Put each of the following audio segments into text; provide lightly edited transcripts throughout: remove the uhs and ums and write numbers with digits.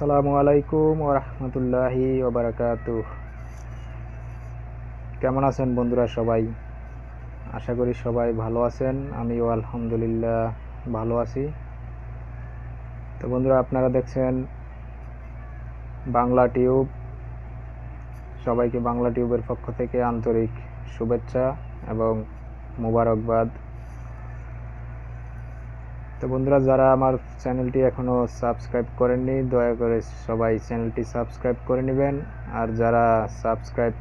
আসসালামু আলাইকুম ওয়া রাহমাতুল্লাহি ওয়া বারাকাতুহু। কেমন আছেন বন্ধুরা সবাই? আশা করি সবাই ভালো আছেন। আমিও আলহামদুলিল্লাহ ভালো আছি। তো বন্ধুরা, আপনারা দেখছেন বাংলা টিউব। সবাইকে বাংলা টিউবের পক্ষ থেকে আন্তরিক শুভেচ্ছা এবং মোবারকবাদ। তো বন্ধুরা, যারা আমার চ্যানেলটি এখনও সাবস্ক্রাইব করেননি, দয়া করে সবাই চ্যানেলটি সাবস্ক্রাইব করে নেবেন। আর যারা সাবস্ক্রাইব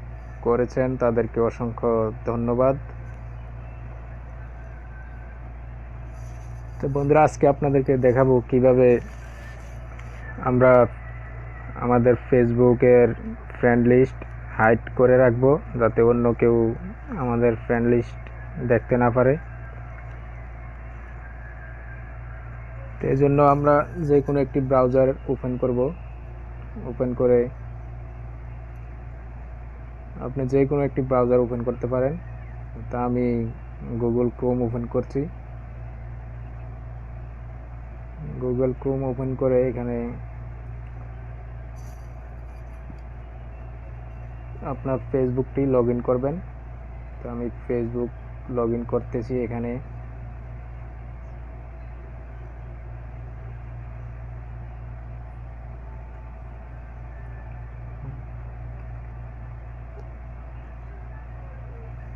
করেছেন তাদেরকে অসংখ্য ধন্যবাদ। তো বন্ধুরা, আজকে আপনাদেরকে দেখাবো কিভাবে আমরা আমাদের ফেসবুকের ফ্রেন্ড লিস্ট হাইড করে রাখবো, যাতে অন্য কেউ আমাদের ফ্রেন্ড লিস্ট দেখতে না পারে। তো এই জন্য আমরা যে কোনো একটি ব্রাউজার ওপেন করব। ওপেন করে আপনি যে কোনো একটি ব্রাউজার ওপেন করতে পারেন। তা আমি গুগল ক্রোম ওপেন করছি। গুগল ক্রোম ওপেন করে এখানে আপনার ফেসবুকটি লগ ইন করবেন। তো আমি ফেসবুক লগ ইন করতেছি। এখানে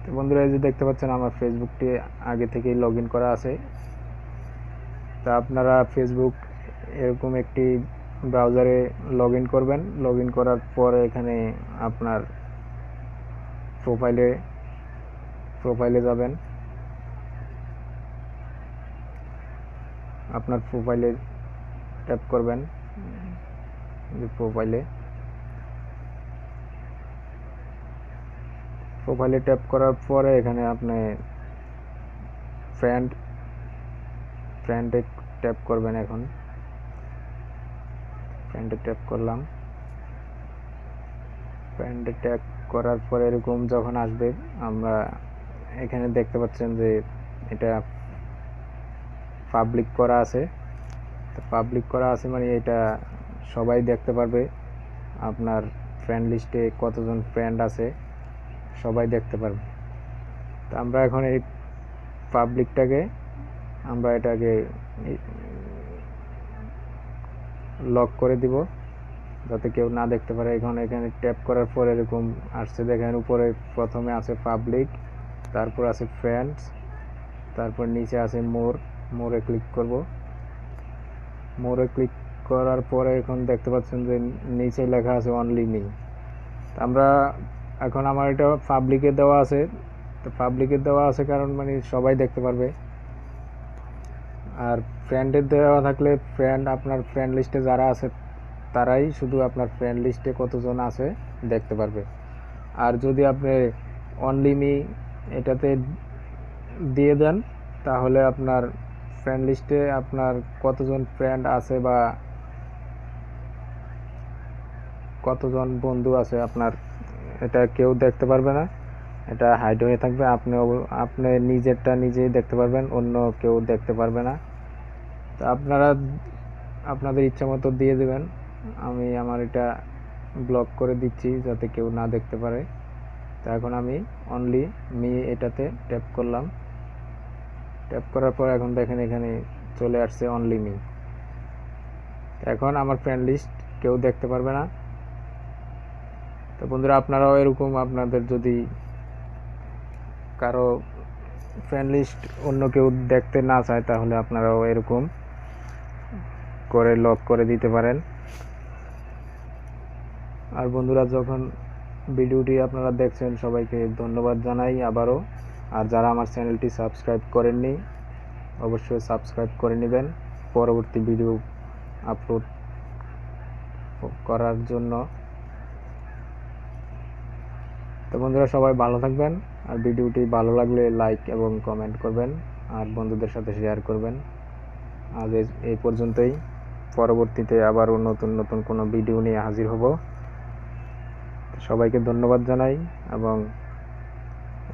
তো বন্ধুরা, এই যে দেখতে পাচ্ছেন আমার ফেসবুকটি আগে থেকেই লগ ইন করা আছে। তা আপনারা ফেসবুক এরকম একটি ব্রাউজারে লগ ইন করবেন। লগ ইন করার পরে এখানে আপনার প্রোফাইলে যাবেন। আপনার প্রোফাইলে ট্যাপ করবেন। প্রোফাইলে ট্যাপ করার পরে এখানে আপনি ফ্রেন্ডে ট্যাপ করবেন। এখন ফ্রেন্ডে ট্যাপ করলাম। ফ্রেন্ডে ট্যাপ করার পরে এরকম যখন আসবে, আমরা এখানে দেখতে পাচ্ছেন যে এটা পাবলিক করা আছে। তো পাবলিক করা আছে মানে এটা সবাই দেখতে পারবে। আপনার ফ্রেন্ড লিস্টে কতজন ফ্রেন্ড আছে সবাই দেখতে পারবে। তো আমরা এখন এই পাবলিকটাকে এটাকে লক করে দিব, যাতে কেউ না দেখতে পারে। এখানে ট্যাপ করার পর এরকম আসছে, দেখেন উপরে প্রথমে আছে পাবলিক, তারপর আছে ফ্রেন্ডস, তারপর নিচে আছে মোরে ক্লিক করব। মোরে ক্লিক করার পরে এখন দেখতে পাচ্ছেন যে নিচে লেখা আছে অনলি মি। আমরা এখন আমার এটা পাবলিকে দেওয়া আছে। তো পাবলিকে দেওয়া আছে কারণ মানে সবাই দেখতে পারবে। আর ফ্রেন্ডের দেওয়া থাকলে আপনার ফ্রেন্ড লিস্টে যারা আছে তারাই শুধু আপনার ফ্রেন্ড লিস্টে কতজন আছে দেখতে পারবে। আর যদি আপনি অনলি মি এটাতে দিয়ে দেন, তাহলে আপনার ফ্রেন্ড লিস্টে আপনার কতজন ফ্রেন্ড আছে বা কতজন বন্ধু আছে আপনার, এটা কেউ দেখতে পারবে না। এটা হাইড হয়ে থাকবে। আপনি নিজেরটা নিজেই দেখতে পারবেন, অন্য কেউ দেখতে পারবে না। তো আপনারা আপনাদের ইচ্ছা মতো দিয়ে দেবেন। আমি আমার এটা ব্লক করে দিচ্ছি যাতে কেউ না দেখতে পারে। তো এখন আমি অনলি মি এটাতে ট্যাপ করলাম। ট্যাপ করার পর এখন দেখেন এখানে চলে আসছে অনলি মি। এখন আমার ফ্রেন্ড লিস্ট কেউ দেখতে পারবে না। তো বন্ধুরা, আপনারাও এরকম আপনাদের যদি কারো ফ্রেন্ড লিস্ট অন্য কেউ দেখতে না চায়, তাহলে আপনারাও এরকম করে লক করে দিতে পারেন। আর বন্ধুরা, যখন ভিডিওটি আপনারা দেখছেন সবাইকে ধন্যবাদ জানাই আবারও। আর যারা আমার চ্যানেলটি সাবস্ক্রাইব করেননি, অবশ্যই সাবস্ক্রাইব করে নেবেন পরবর্তী ভিডিও আপলোড করার জন্য। তো বন্ধুরা, সবাই ভালো থাকবেন। আর ভিডিওটি ভালো লাগলে লাইক এবং কমেন্ট করবেন, আর বন্ধুদের সাথে শেয়ার করবেন। আজ এই পর্যন্তই। পরবর্তীতে আবারও নতুন কোনো ভিডিও নিয়ে হাজির হব। সবাইকে ধন্যবাদ জানাই এবং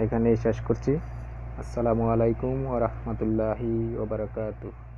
এখানেই শেষ করছি। আসসালামু আলাইকুম ওয়া রাহমাতুল্লাহি ওয়া বারাকাতুহু।